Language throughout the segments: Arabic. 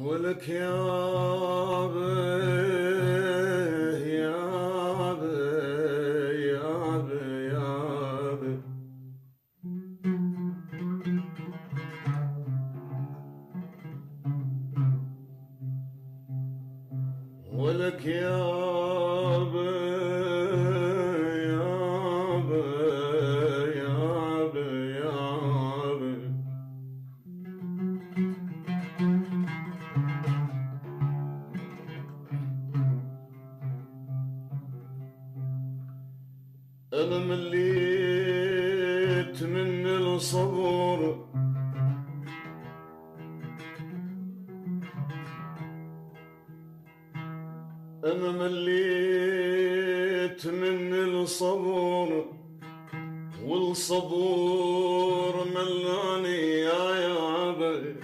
ولك يابي ولك يابي أنا مليت من الصبر أنا مليت من الصبر والصبور ملاني يا يابا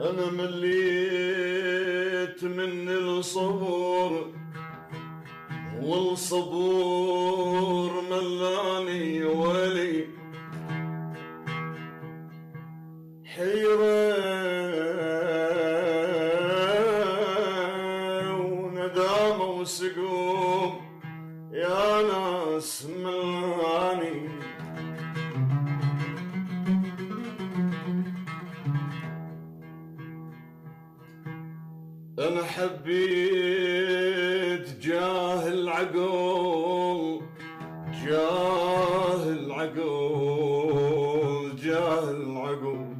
أنا مليت من الصبر والصبور ملاني ولي حيرة وندامة وسقوم يا ناس ملاني أنا حبيت جاه العقول جاه العقول جاه العقول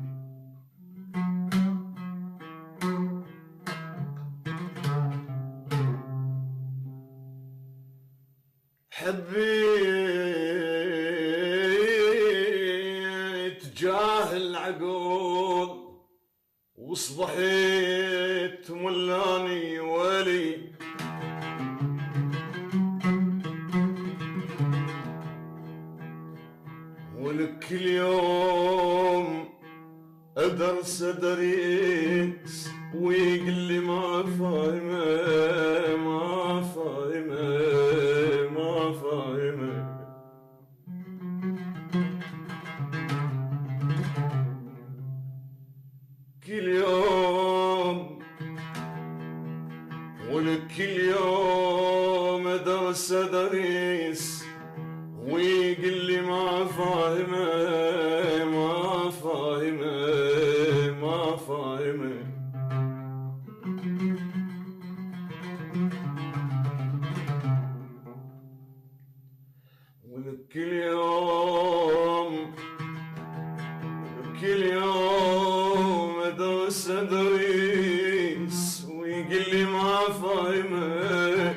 حبيت جاه العقول وصبحت ملاني ولي ولك اليوم أدرس أدريس ويقل لي ما فاهمة ما فاهمة ما فاهمة كل يوم ولك كل يوم أدرس أدريس ويقل لي ما فاهمة ما فاهمة ما فاهمة ولك كل يوم كل يوم أدرس أدريس ويقل لي ما فاهمة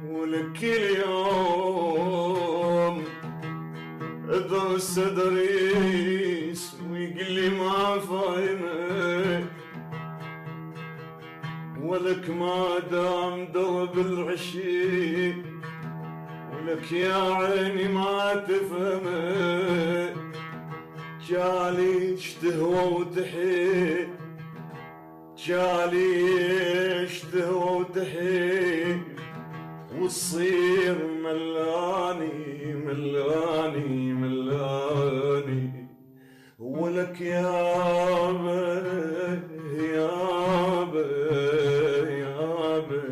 ولك كل يوم أدرس أدريس ويقل لي ما فاهمة ولك ما دام درب العشيق ولك يا عيني ما تفهمه جالي تهوى وتحيد جالي تهوى وتحيد وتصير ملاني ملاني ملاني ولك يابا يابا يابا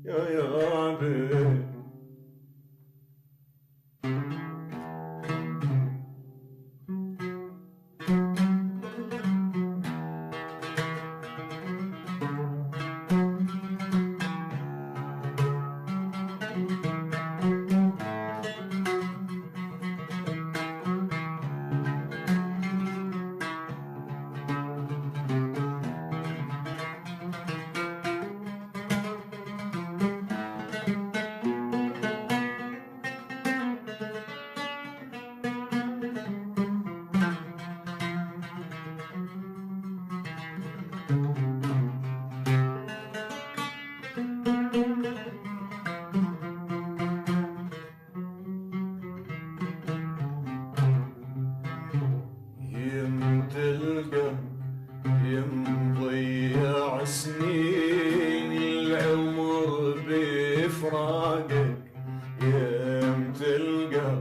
يا يابا يا مضيع سنين العمر بفراقك، يا متلقى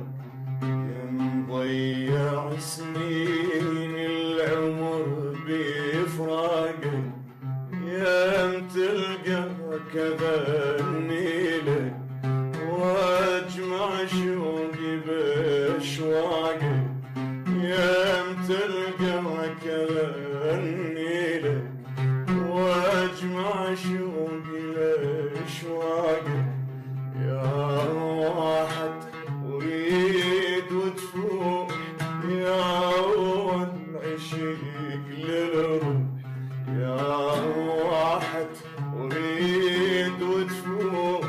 يا مضيع سنين العمر بفراقك، يا متلقى كبني لك واجمع شوقي باشواقك، يا متلقى كبني لك واجمع شوقي باشواقك، يا واحد اريد وتفوح يا اول عشيق للروح، يا واحد اريد وتفوح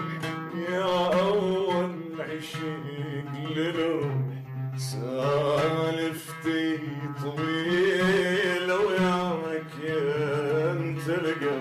يا اول عشيق للروح، سالفتي طويله وياك يا متلقى.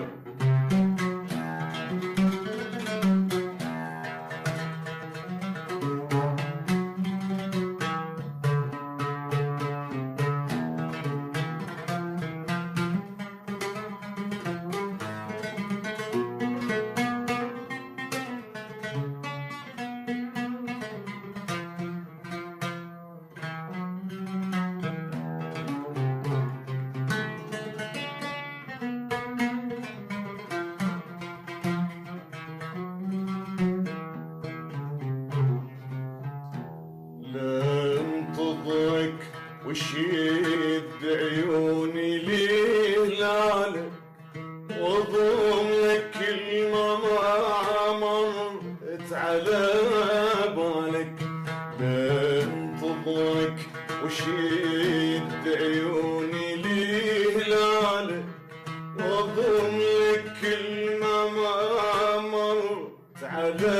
لانتظرك وشد عيوني لهلالك واضم لك كل ما مرت على بالك، لانتظرك وشد عيوني لهلالك واضم لك كل ما مرت على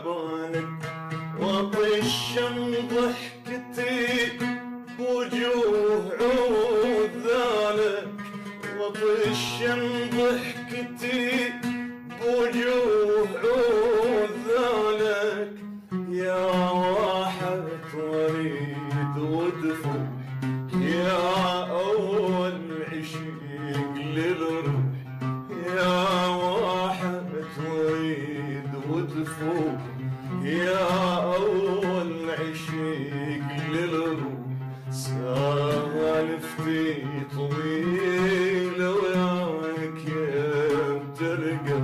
بالك، وطشم ضحكتي بوجوه عذالك، وطشم ضحكتي بوجوه عذالك، يا واحد وريد ودفوح يا اول عشيق للروح، يا واحد وريد ودفوح يا اول عشيق للروح، سالفتي طويله وياك يا متلقى.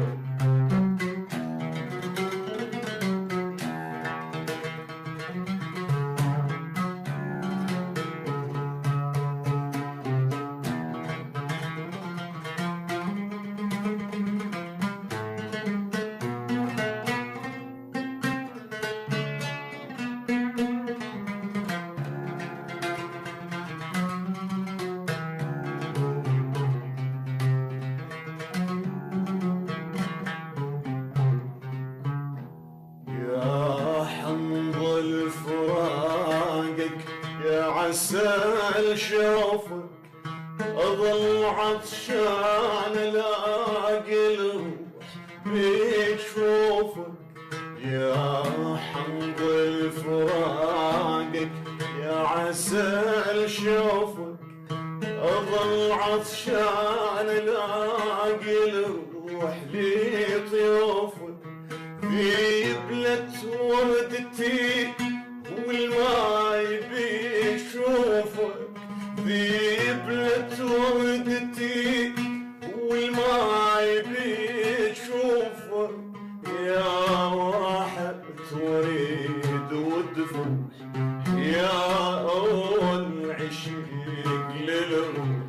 يا عسى شوفك أظل عطشان ألاقي الروح بجفوفك، يا حمض فراقك يا عسى شوفك أظل عطشان ألاقي الروح لطيوفك، في بلد وردتي والماي بيشوفك، في بلد وردتي والماي بيشوفك، يا واحد تريد ودفوح يا أول عشيق للروح،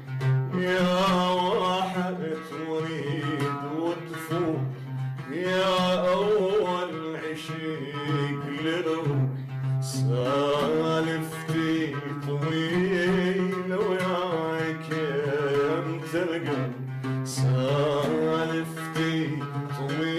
يا واحد تريد ودفوح يا أول عشيق للروح، سالفتي طويلة وياك يا متلقى، سالفتي طويلة